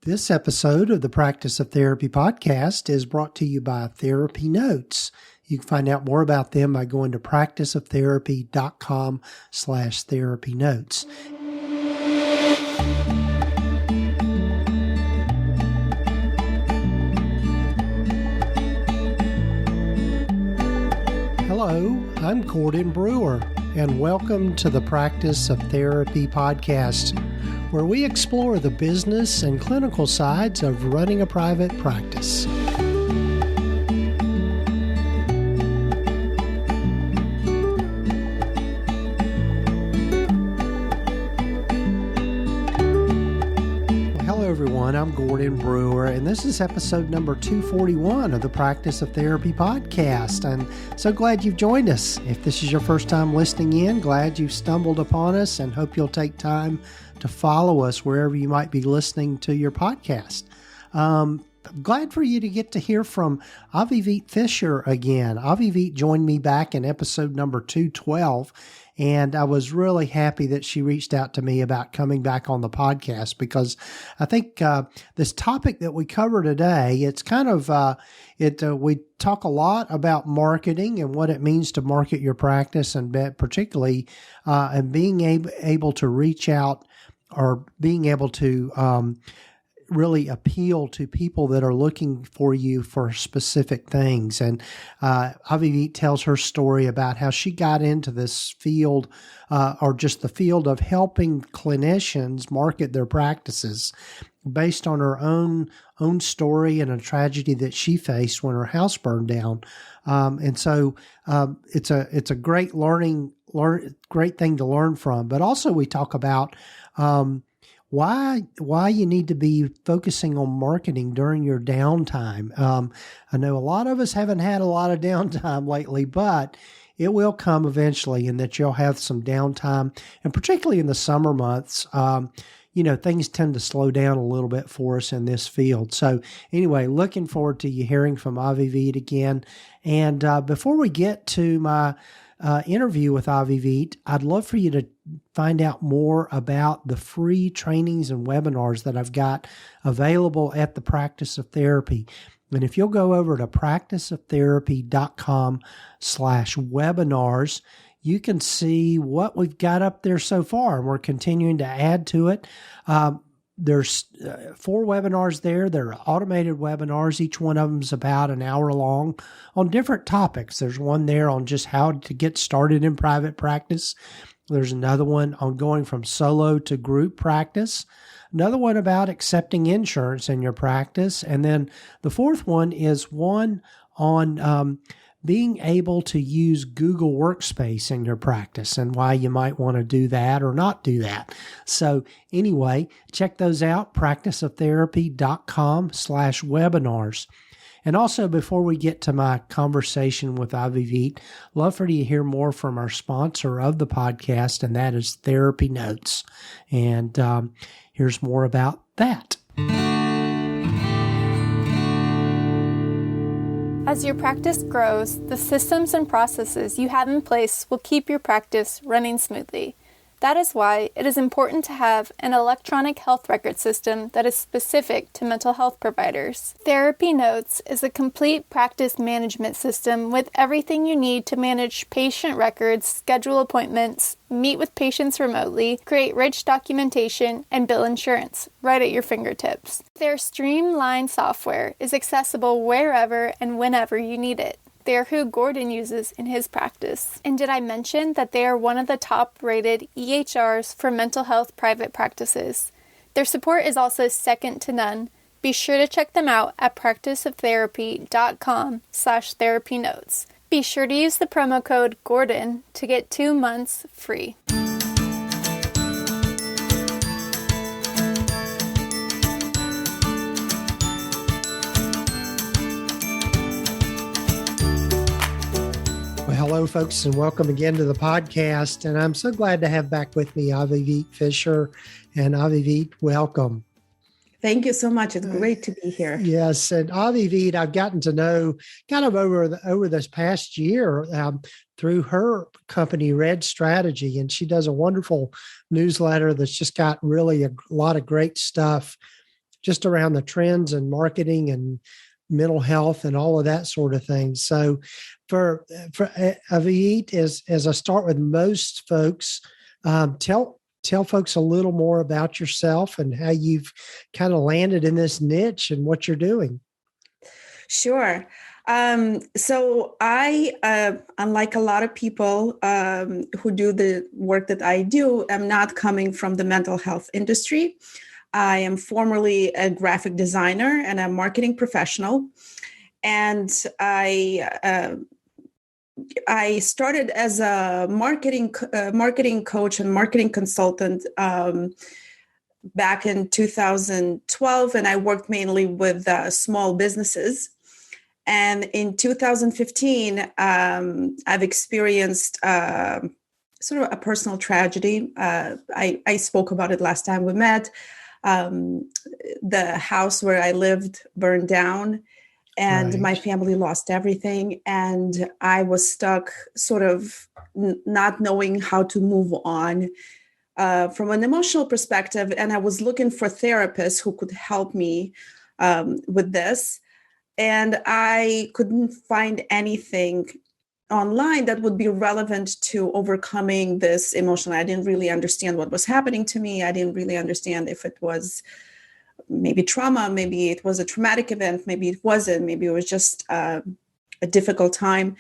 This episode of the Practice of Therapy podcast is brought to you by TherapyNotes. You can find out more about them by going to practiceoftherapy.com/therapynotes. Hello, I'm Gordon Brewer, and welcome to the Practice of Therapy podcast, where we explore the business and clinical sides of running a private practice. Hello, everyone. I'm Gordon Brewer, and this is episode number 241 of the Practice of Therapy podcast. I'm so glad you've joined us. If this is your first time listening in, glad you've stumbled upon us and hope you'll take time to follow us wherever you might be listening to your podcast. I'm glad for you to get to hear from Avivit Fisher again. Avivit joined me back in episode number 212, and I was really happy that she reached out to me about coming back on the podcast because I think this topic that we cover today, it's kind of, we talk a lot about marketing and what it means to market your practice, and particularly and being able to reach out or being able to really appeal to people that are looking for you for specific things. And Avivit tells her story about how she got into this field, or just the field of helping clinicians market their practices based on her own story and a tragedy that she faced when her house burned down. And so it's a great great thing to learn from. But also we talk about why you need to be focusing on marketing during your downtime. I know a lot of us haven't had a lot of downtime lately, but it will come eventually, and that you'll have some downtime. And particularly in the summer months, things tend to slow down a little bit for us in this field. So anyway, looking forward to you hearing from Avivit again. And before we get to my interview with Avivit, I'd love for you to find out more about the free trainings and webinars that I've got available at the Practice of Therapy. And if you'll go over to practiceoftherapy.com/webinars, you can see what we've got up there so far, and we're continuing to add to it. There's 4 webinars there. They're automated webinars. Each one of them is about an hour long on different topics. There's one there on just how to get started in private practice. There's another one on going from solo to group practice. Another one about accepting insurance in your practice. And then the fourth one is one on being able to use Google Workspace in your practice and why you might want to do that or not do that. So anyway, check those out, practiceoftherapy.com/webinars. And also, before we get to my conversation with Avivit, love for you to hear more from our sponsor of the podcast, and that is TherapyNotes. And here's more about that. As your practice grows, the systems and processes you have in place will keep your practice running smoothly. That is why it is important to have an electronic health record system that is specific to mental health providers. TherapyNotes is a complete practice management system with everything you need to manage patient records, schedule appointments, meet with patients remotely, create rich documentation, and bill insurance right at your fingertips. Their streamlined software is accessible wherever and whenever you need it. They are who Gordon uses in his practice. And did I mention that they are one of the top-rated EHRs for mental health private practices? Their support is also second to none. Be sure to check them out at practiceoftherapy.com/therapynotes. Be sure to use the promo code GORDON to get 2 months free. Hello, folks, and welcome again to the podcast. And I'm so glad to have back with me Avivit Fisher. And Avivit, welcome. Thank you so much. It's great to be here. Yes, and Avivit, I've gotten to know kind of over this past year through her company, Red Strategy, and she does a wonderful newsletter that's just got really a lot of great stuff just around the trends and marketing and mental health and all of that sort of thing. So for Avivit, as I start with most folks, tell folks a little more about yourself and how you've kind of landed in this niche and what you're doing. Sure. So I, unlike a lot of people who do the work that I do, am not coming from the mental health industry. I am formerly a graphic designer and a marketing professional. And I started as a marketing coach and marketing consultant back in 2012, and I worked mainly with small businesses. And in 2015, I've experienced sort of a personal tragedy. I spoke about it last time we met. The house where I lived burned down, and my family lost everything. And I was stuck sort of not knowing how to move on from an emotional perspective. And I was looking for therapists who could help me with this. And I couldn't find anything online that would be relevant to overcoming this emotion. I didn't really understand what was happening to me. I didn't really understand if it was maybe trauma, maybe it was a traumatic event, maybe it wasn't, maybe it was just a difficult time.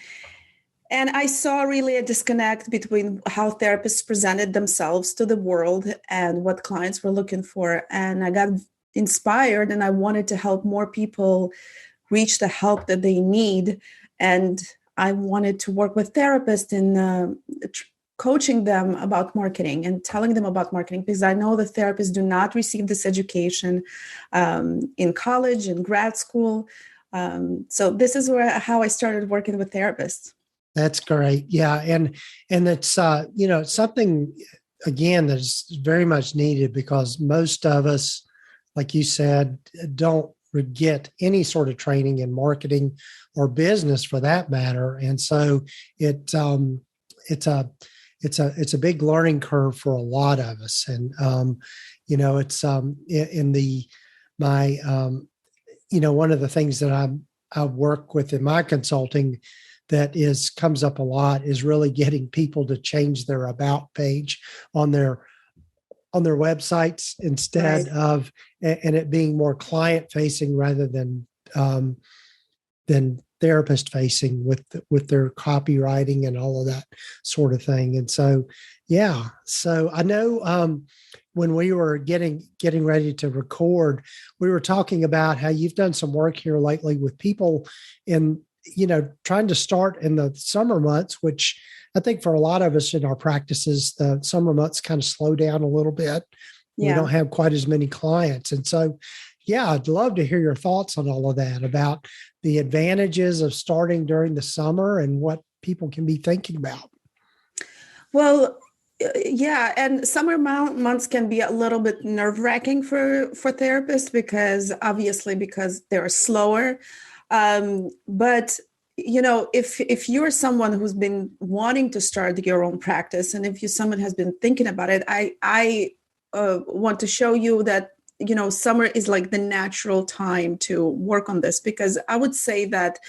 And I saw really a disconnect between how therapists presented themselves to the world and what clients were looking for. And I got inspired, and I wanted to help more people reach the help that they need. And I wanted to work with therapists in coaching them about marketing and telling them about marketing, because I know that therapists do not receive this education in college, in grad school. So this is how I started working with therapists. That's great. Yeah. And it's, something, again, that's very much needed, because most of us, like you said, don't get any sort of training in marketing or business for that matter. And so it's a big learning curve for a lot of us. And, it's one of the things that I work with in my consulting that comes up a lot is really getting people to change their about page on their websites instead of, and it being more client facing rather than therapist facing with their copywriting and all of that sort of thing. And so, yeah. So I know when we were getting ready to record, we were talking about how you've done some work here lately with people in, trying to start in the summer months, which I think for a lot of us in our practices, the summer months kind of slow down a little bit. Yeah. We don't have quite as many clients. And so, yeah, I'd love to hear your thoughts on all of that, about the advantages of starting during the summer and what people can be thinking about. Well, yeah, and summer months can be a little bit nerve-wracking for therapists because they're slower. But if you're someone who's been wanting to start your own practice, and if someone has been thinking about it, I want to show you that, summer is like the natural time to work on this, because I would say that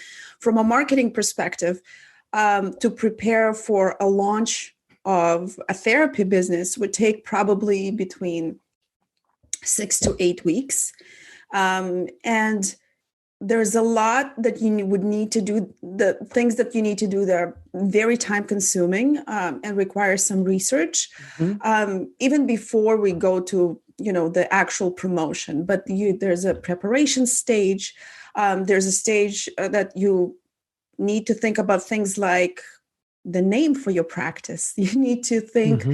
from a marketing perspective, to prepare for a launch of a therapy business would take probably between 6 to 8 weeks. And there's a lot that you would need to do. The things that you need to do, they're very time consuming and require some research, even before we go to, the actual promotion. But there's a preparation stage. There's a stage that you need to think about things like the name for your practice. You need to think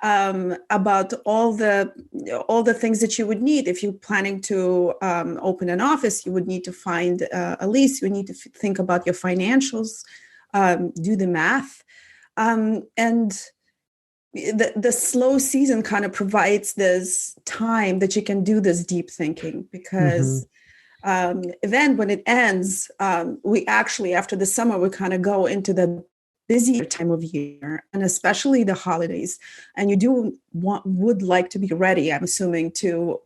about all the things that you would need. If you're planning to open an office, you would need to find a lease. You need to think about your financials, do the math. And the slow season kind of provides this time that you can do this deep thinking, because then when it ends, we actually, after the summer, we kind of go into the busier time of year, and especially the holidays. And you would like to be ready, I'm assuming, to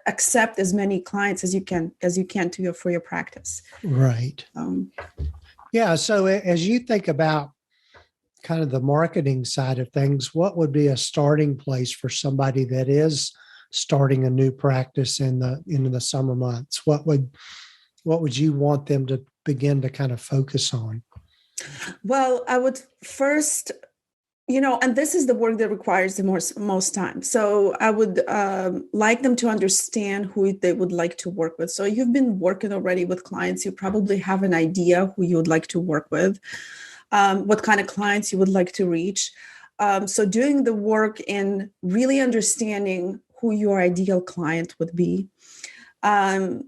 accept as many clients as you can for your practice. Right. Yeah. So as you think about kind of the marketing side of things, what would be a starting place for somebody that is starting a new practice in the summer months? What would you want them to begin to kind of focus on? Well, I would first, and this is the work that requires the most time. So I would like them to understand who they would like to work with. So you've been working already with clients. You probably have an idea who you would like to work with, what kind of clients you would like to reach. So doing the work in really understanding who your ideal client would be. And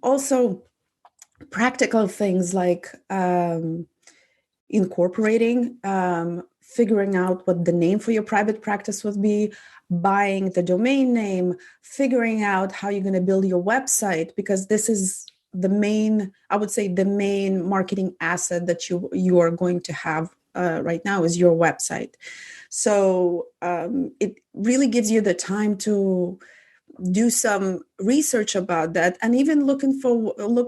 also practical things like incorporating, figuring out what the name for your private practice would be, buying the domain name, figuring out how you're going to build your website, because this is the main marketing asset that you are going to have right now is your website. So it really gives you the time to do some research about that, and even look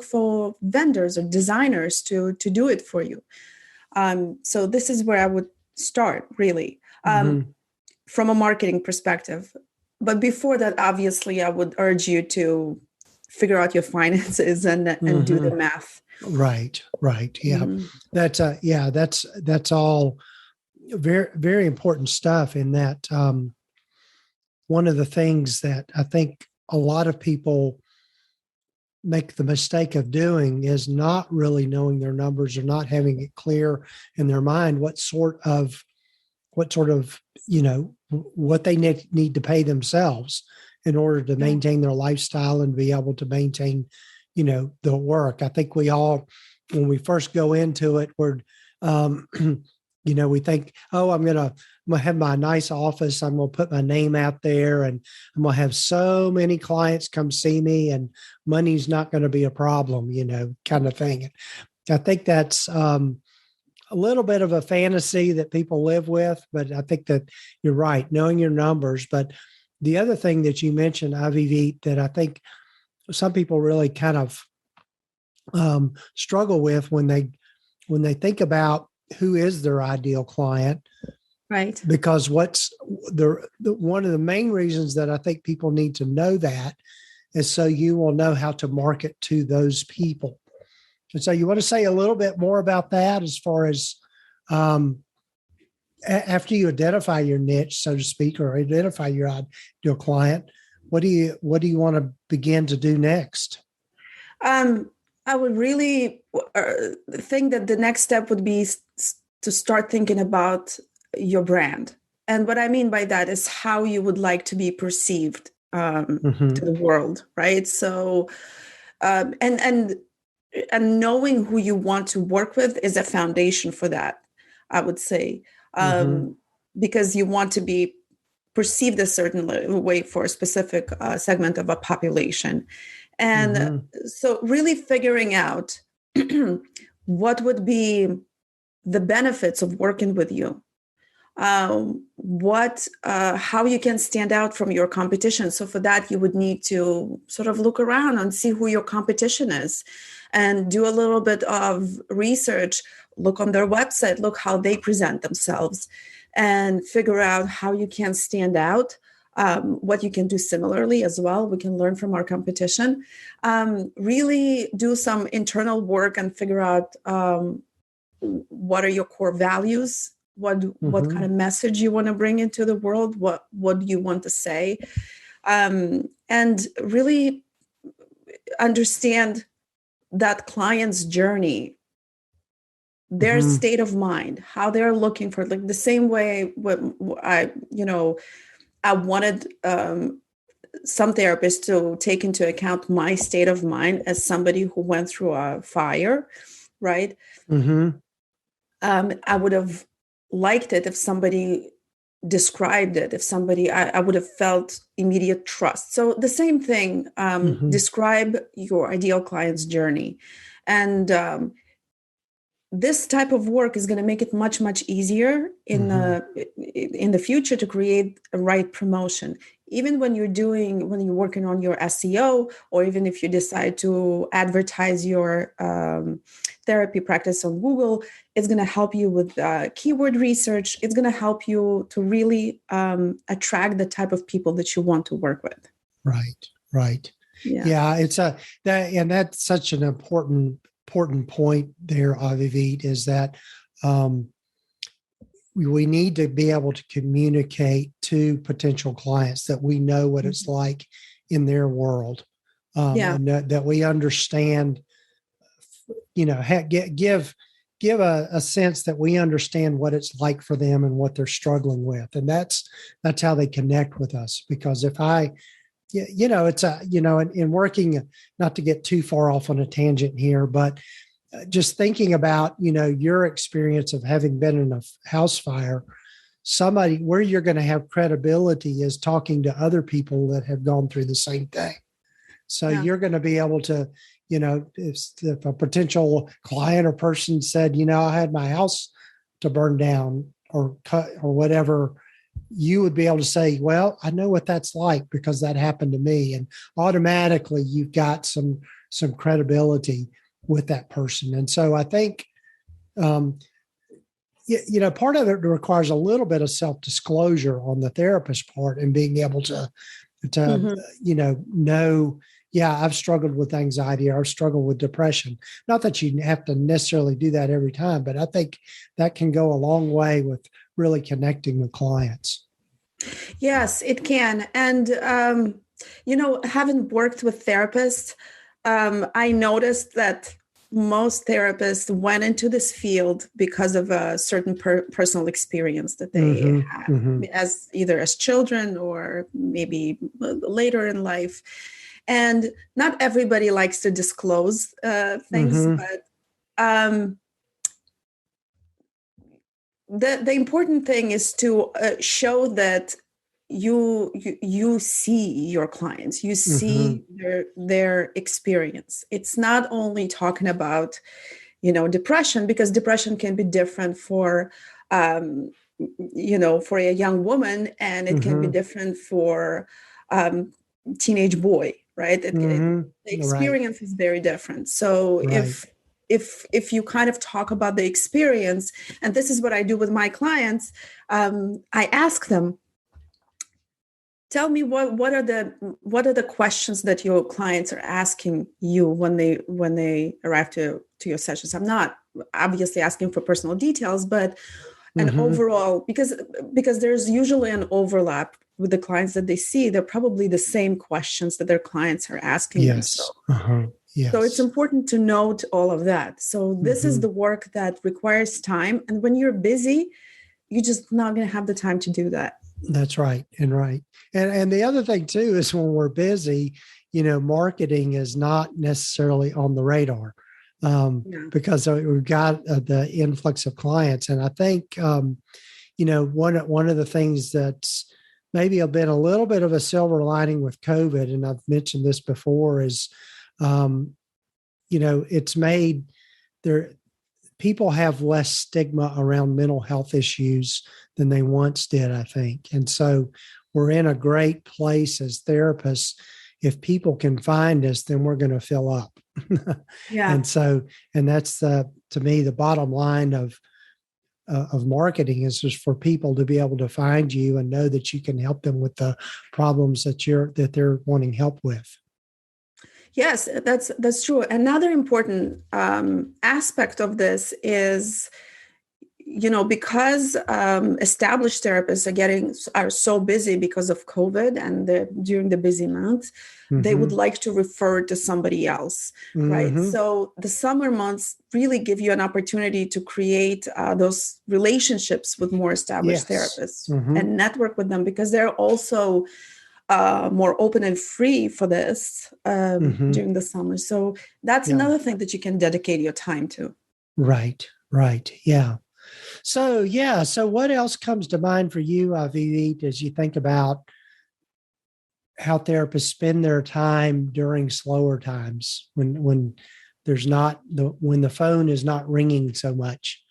for vendors or designers to do it for you. So this is where I would start, really, from a marketing perspective. But before that, obviously, I would urge you to figure out your finances and do the math. Right. Yeah. That's all very, very important stuff. In that, one of the things that I think a lot of people make the mistake of doing is not really knowing their numbers or not having it clear in their mind what sort of what they need to pay themselves in order to maintain their lifestyle and be able to maintain, the work. I think we all, when we first go into it, we're, we think, oh, I'm going to have my nice office. I'm going to put my name out there and I'm going to have so many clients come see me and money's not going to be a problem, kind of thing. I think that's a little bit of a fantasy that people live with, but I think that you're right, knowing your numbers. But the other thing that you mentioned, Avivit, that I think some people really kind of struggle with when they think about who is their ideal client, right? Because what's one of the main reasons that I think people need to know that is so you will know how to market to those people. And so you want to say a little bit more about that as far as after you identify your niche, so to speak, or identify your ideal client, what do you want to begin to do next? I would really think that the next step would be to start thinking about your brand. And what I mean by that is how you would like to be perceived to the world, right? So, and knowing who you want to work with is a foundation for that, I would say, because you want to be perceived a certain way for a specific segment of a population. And so really figuring out what would be the benefits of working with you, how you can stand out from your competition. So for that, you would need to sort of look around and see who your competition is and do a little bit of research, look on their website, look how they present themselves, and figure out how you can stand out. What you can do similarly as well. We can learn from our competition. Really do some internal work and figure out what are your core values, what kind of message you want to bring into the world, what do you want to say, and really understand that client's journey, their state of mind, how they're looking for it. Like the same way I wanted some therapists to take into account my state of mind as somebody who went through a fire, right? I would have liked it if somebody described it, I would have felt immediate trust. So the same thing, describe your ideal client's journey. And this type of work is going to make it much, much easier in the future to create a right promotion. Even when you're working on your SEO, or even if you decide to advertise your therapy practice on Google, it's going to help you with keyword research. It's going to help you to really attract the type of people that you want to work with. Right. Yeah, it's that's such an important point there, Avivit, is that we need to be able to communicate to potential clients that we know what it's like in their world, and that we understand, give a sense that we understand what it's like for them and what they're struggling with. And that's how they connect with us. Because if it's in working, not to get too far off on a tangent here, but just thinking about, your experience of having been in a house fire, somebody where you're going to have credibility is talking to other people that have gone through the same thing. So you're going to be able to, if a potential client or person said, I had my house to burn down or cut or whatever, you would be able to say, well, I know what that's like because that happened to me. And automatically you've got some credibility with that person. And so I think, part of it requires a little bit of self-disclosure on the therapist part and being able to know, I've struggled with anxiety or I've struggled with depression. Not that you have to necessarily do that every time, but I think that can go a long way with really connecting with clients. Yes, it can. And, having worked with therapists, I noticed that most therapists went into this field because of a certain personal experience that they had as children or maybe later in life. And not everybody likes to disclose things, but the important thing is to show that you see your clients, you see their experience. It's not only talking about, depression, because depression can be different for, for a young woman, and it can be different for teenage boy, right? The experience is very different. So if you kind of talk about the experience, and this is what I do with my clients, I ask them, tell me what are the questions that your clients are asking you when they arrive to your sessions. I'm not obviously asking for personal details, but an overall, because there's usually an overlap with the clients that they see. They're probably the same questions that their clients are asking themselves. Yes. So it's important to note all of that. So this is the work that requires time. And when you're busy, you're just not going to have the time to do that. That's right. And the other thing too is when we're busy, marketing is not necessarily on the radar because we've got the influx of clients. And I think, one of the things that's maybe been a little bit of a silver lining with COVID, and I've mentioned this before, is, it's made people have less stigma around mental health issues than they once did, I think. And so we're in a great place as therapists. If people can find us, then we're going to fill up. And that's to me, the bottom line of marketing is just for people to be able to find you and know that you can help them with the problems that they're wanting help with. Yes, that's true. Another important aspect of this is, because established therapists are so busy because of COVID and during the busy months, they would like to refer to somebody else, right? So the summer months really give you an opportunity to create those relationships with more established therapists and network with them, because they're also more open and free for this during the summer. So that's another thing that you can dedicate your time to. Right. Yeah. So what else comes to mind for you, Avivit, as you think about how therapists spend their time during slower times when there's not when the phone is not ringing so much?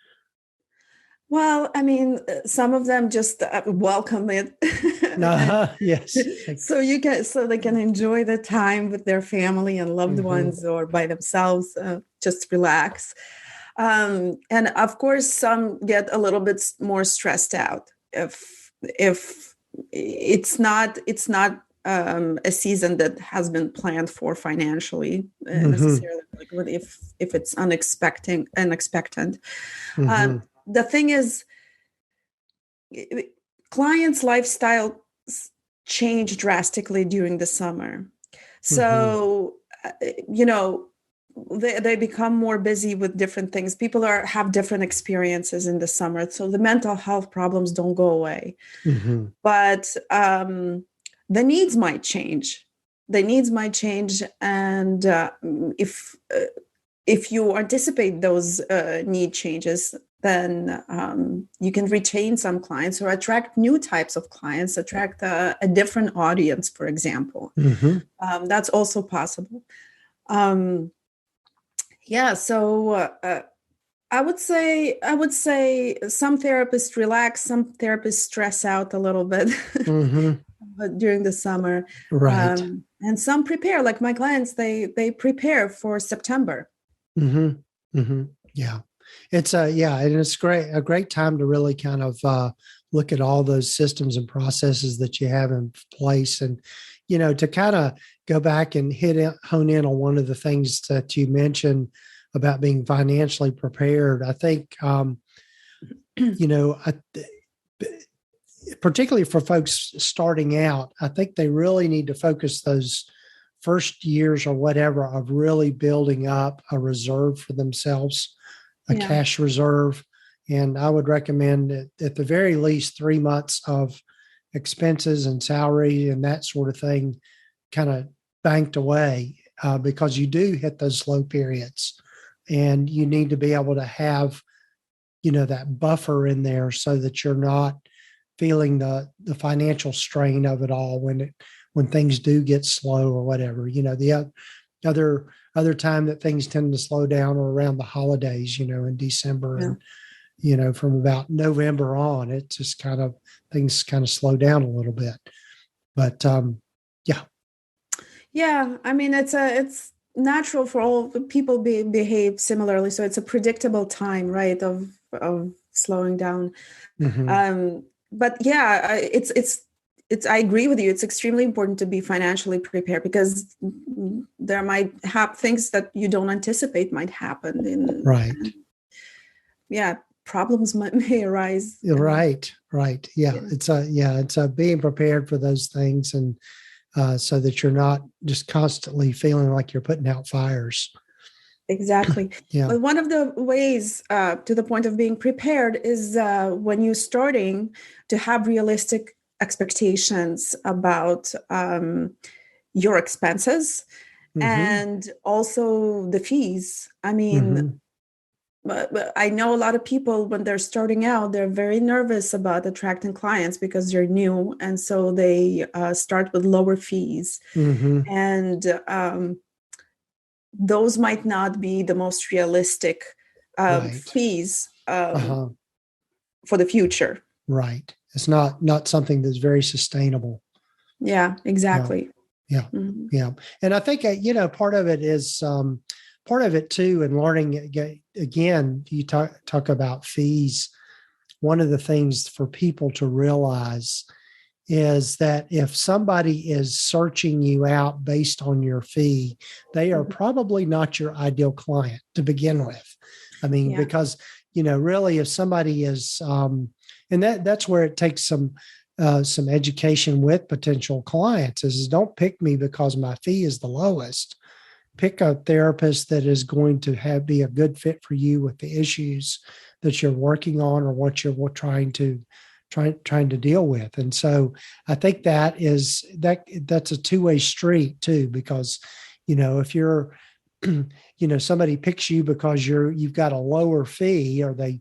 Well, I mean, some of them just welcome it. Yes. So they can enjoy the time with their family and loved ones or by themselves, just relax. And of course, some get a little bit more stressed out if it's not a season that has been planned for financially necessarily, like if it's unexpected. The thing is, clients' lifestyle change drastically during the summer. So, they become more busy with different things. People have different experiences in the summer. So the mental health problems don't go away. But the needs might change. And if you anticipate those need changes, then you can retain some clients or attract new types of clients, attract a different audience, for example. That's also possible. So I would say some therapists relax, some therapists stress out a little bit during the summer, right? And some prepare, like my clients, they prepare for September. Yeah. It's and it's a great time to really kind of look at all those systems and processes that you have in place, and to kind of go back and hone in on one of the things that you mentioned about being financially prepared. I think particularly for folks starting out, I think they really need to focus those first years or whatever of really building up a reserve for themselves, a cash reserve. And I would recommend that at the very least 3 months of expenses and salary and that sort of thing kind of banked away, because you do hit those slow periods and you need to be able to have, that buffer in there so that you're not feeling the financial strain of it all when things do get slow or whatever. The other time that things tend to slow down are around the holidays, in December and, from about November on, it just things kind of slow down a little bit. But yeah, I mean, it's natural for all people behave similarly. So it's a predictable time, right, of slowing down. But yeah, it's I agree with you. It's extremely important to be financially prepared because there might have things that you don't anticipate might happen. Right. Problems may arise. Right. Yeah. It's being prepared for those things, and so that you're not just constantly feeling like you're putting out fires. Exactly. But one of the ways to the point of being prepared is when you're starting to have realistic expectations about your expenses and also the fees. I mean, but I know a lot of people, when they're starting out, they're very nervous about attracting clients because they're new. And so they start with lower fees. And those might not be the most realistic fees for the future. Right. It's not something that's very sustainable. Yeah, exactly. Yeah. And I think, part of it is, part of it too, in learning, again, you talk about fees. One of the things for people to realize is that if somebody is searching you out based on your fee, they are probably not your ideal client to begin with. I mean, because, really if somebody is, and that's where it takes some education with potential clients is don't pick me because my fee is the lowest. Pick a therapist that is going to be a good fit for you with the issues that you're working on or what you're trying to deal with. And so I think that's a two-way street too, because, if you're, somebody picks you because you've got a lower fee, or they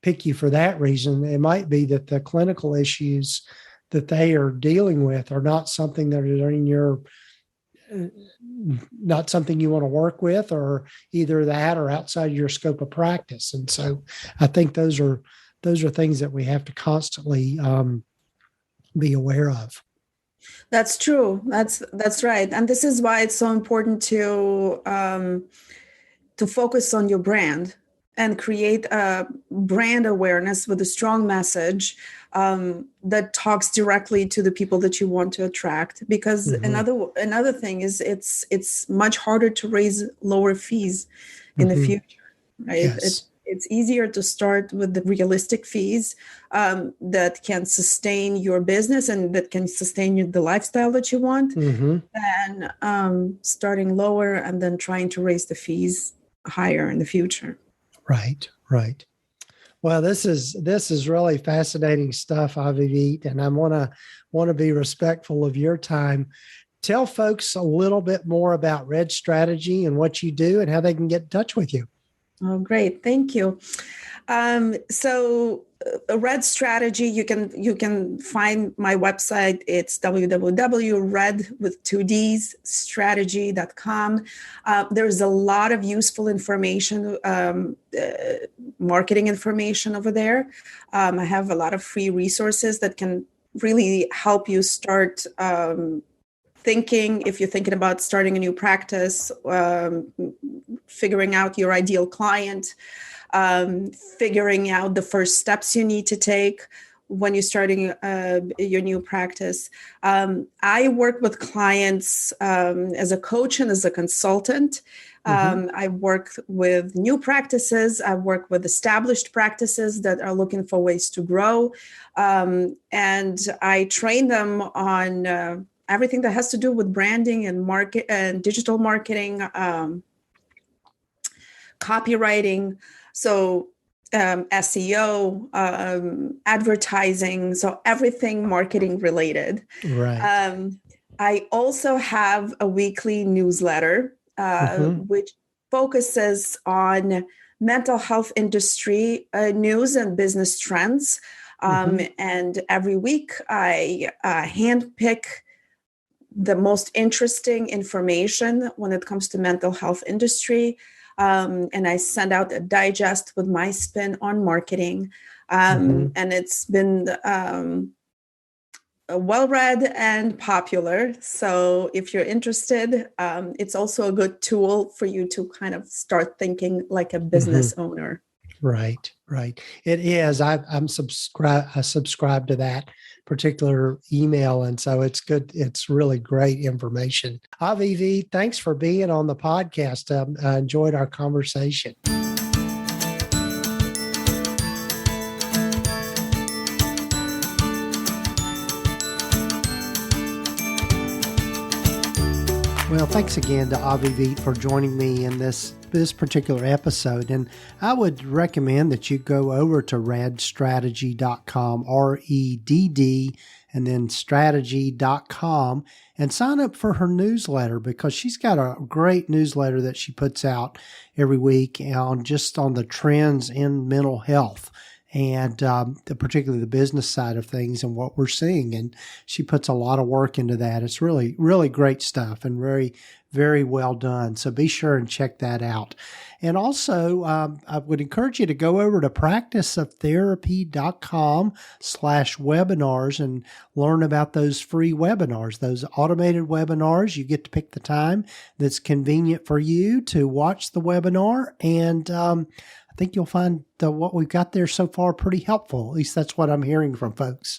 pick you for that reason, it might be that the clinical issues that they are dealing with are not something that are in your not something you want to work with, or either that or outside your scope of practice. And so I think those are things that we have to constantly be aware of. That's true. That's right. And this is why it's so important to focus on your brand and create a brand awareness with a strong message that talks directly to the people that you want to attract. Because another thing is it's much harder to raise lower fees in the future, right? Yes. It's easier to start with the realistic fees that can sustain your business and that can sustain the lifestyle that you want, than starting lower and then trying to raise the fees higher in the future. Right. Well, this is really fascinating stuff, Avivit, and I want to be respectful of your time. Tell folks a little bit more about Red Strategy and what you do and how they can get in touch with you. Oh, great. Thank you. So Red Strategy, you can find my website. It's www.red.strategy.com. There's a lot of useful information, marketing information over there. I have a lot of free resources that can really help you start thinking, if you're thinking about starting a new practice, figuring out your ideal client, figuring out the first steps you need to take when you're starting your new practice. I work with clients as a coach and as a consultant. I work with new practices. I work with established practices that are looking for ways to grow. And I train them on everything that has to do with branding and market and digital marketing, copywriting, so SEO, advertising, so everything marketing related. Right. I also have a weekly newsletter, which focuses on mental health industry news and business trends. And every week I handpick the most interesting information when it comes to mental health industry. And I send out a digest with my spin on marketing. And it's been well-read and popular. So if you're interested, it's also a good tool for you to kind of start thinking like a business owner. Right. It is. I subscribe to that particular email, and so it's good. It's really great information. Aviv, thanks for being on the podcast. I enjoyed our conversation. Well, thanks again to Avivit for joining me in this particular episode. And I would recommend that you go over to redstrategy.com, REDD, and then strategy.com, and sign up for her newsletter, because she's got a great newsletter that she puts out every week on the trends in mental health, and particularly the business side of things and what we're seeing. And she puts a lot of work into that. It's really, really great stuff and very, very well done. So be sure and check that out. And also, I would encourage you to go over to practiceoftherapy.com/webinars and learn about those free webinars, those automated webinars. You get to pick the time that's convenient for you to watch the webinar. And I think you'll find what we've got there so far pretty helpful. At least that's what I'm hearing from folks.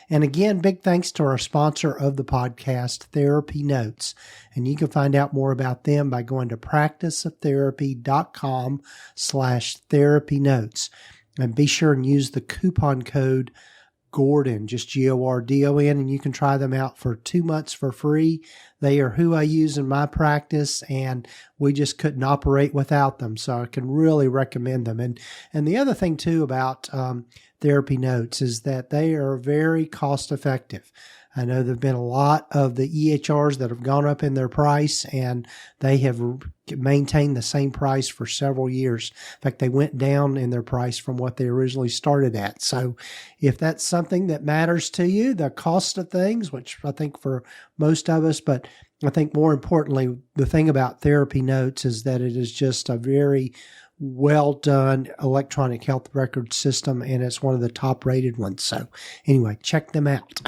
And again, big thanks to our sponsor of the podcast, TherapyNotes. And you can find out more about them by going to practiceoftherapy.com/therapynotes. And be sure and use the coupon code Gordon, just GORDON, and you can try them out for 2 months for free. They are who I use in my practice, and we just couldn't operate without them. So I can really recommend them. And the other thing too about TherapyNotes is that they are very cost effective. I know there've been a lot of the EHRs that have gone up in their price, and they have maintained the same price for several years. In fact, they went down in their price from what they originally started at. So if that's something that matters to you, the cost of things, which I think for most of us, but I think more importantly, the thing about TherapyNotes is that it is just a very well done electronic health record system, and it's one of the top rated ones. So anyway, check them out.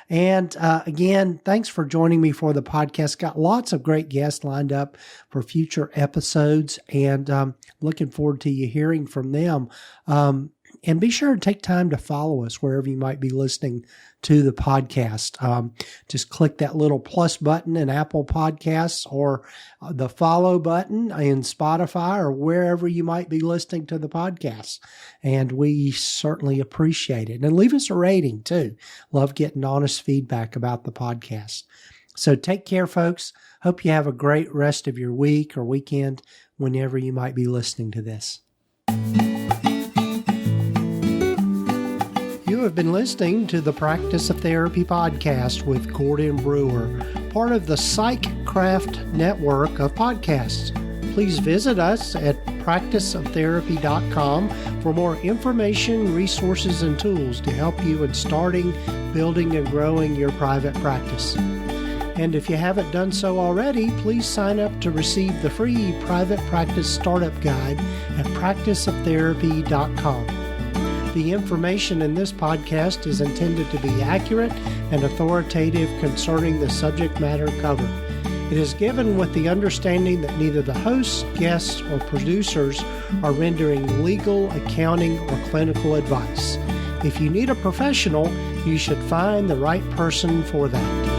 And again, thanks for joining me for the podcast. Got lots of great guests lined up for future episodes, and looking forward to you hearing from them. And be sure to take time to follow us wherever you might be listening to the podcast. Just click that little plus button in Apple Podcasts, or the follow button in Spotify, or wherever you might be listening to the podcast. And we certainly appreciate it. And leave us a rating too. Love getting honest feedback about the podcast. So take care, folks. Hope you have a great rest of your week or weekend whenever you might be listening to this. You have been listening to the Practice of Therapy podcast with Gordon Brewer, part of the PsychCraft network of podcasts. Please visit us at practiceoftherapy.com for more information, resources, and tools to help you in starting, building, and growing your private practice. And if you haven't done so already, please sign up to receive the free private practice startup guide at practiceoftherapy.com. The information in this podcast is intended to be accurate and authoritative concerning the subject matter covered. It is given with the understanding that neither the hosts, guests, or producers are rendering legal, accounting, or clinical advice. If you need a professional, you should find the right person for that.